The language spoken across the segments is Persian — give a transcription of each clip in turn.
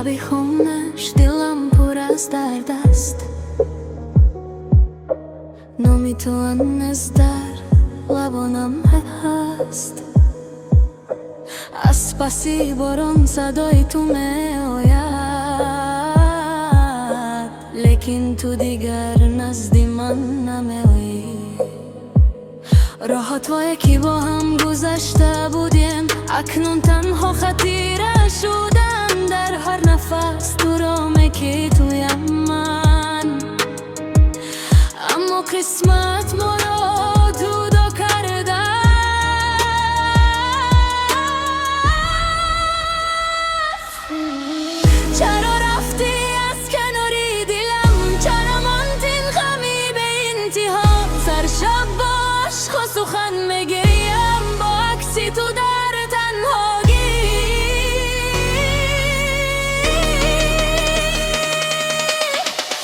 شبیخونش دلم پر از درد است، نمیتوانست در لبانم هست. از پسی باران صدای تو می آید، لیکن تو دیگر نزدی من نمی آیی. راحت و یکی با هم گذشته بودیم، اکنون تنها خطیره شدن. در هر نفس تو را میکی تویم من، اما قسمت ما را جدا کرده. چرا رفتی از کناری دلم؟ چرا ماندی این غمی به انتها؟ سر شب با عشق و سخن میگیم، با عکسی تو در تنهایی.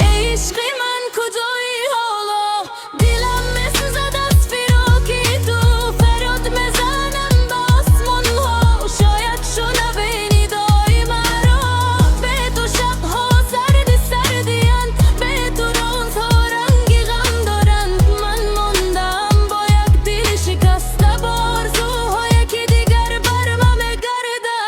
ای عشق من کجایی حالا؟ دلم میسوزد از فراقی تو، فریاد میزنم به آسمان ها. شاید شنوی ندای مرا، به تو شبها سردی سردیان، به تو روزها رنگی غم دارند. من موندم با یک دل شکسته، با آرزوهای که دیگر بر من میگردد.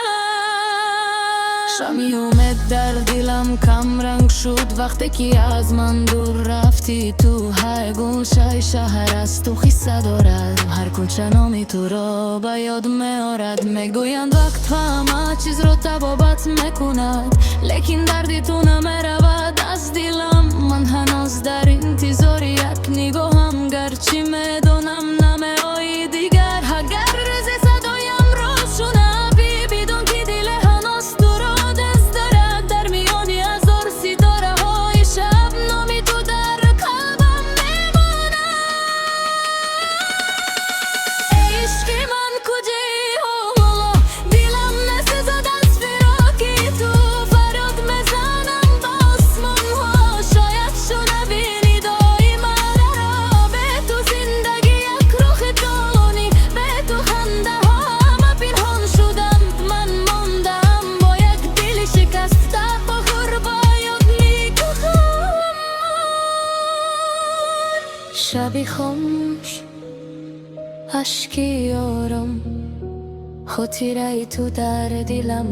شمی امید در دلم کم رنگ شد وقتی که از من دور رفتی تو. هر گوشه شهر از تو خیسه دارد، هر کوچه نامی تو را به یاد میارد. میگویند وقت همه چیز رو تبابت میکند، لیکن دردی تو نمیرود از دلم. من هنوز در انتظار یک نگاهم، گرچه میدانم نمیایی دیگر. اگر روزی صدایم روشونه بی، بدون که دل هنوز تو را دست دارد. در میان هزار ستاره های شب، نامی تو در قلبم میماند. ای عشق من کجایی حالا؟ دلم میسوزد از فراقی تو، فریاد میزنم به آسمان ها. شاید شنوی ندای مرا، به تو زندگی یک رخ جهانی، به تو خنده ها همه پنهان شدم. من موندم با یک دل شکسته، با غربت میکوشم. شبی خاموش، اشکی آرام، خاطره تو در دلم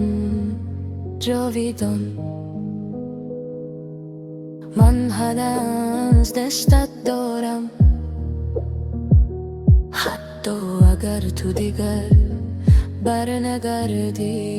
جاویدان. من هنوز دستت دارم، حتی اگر تو دیگر برنگردی.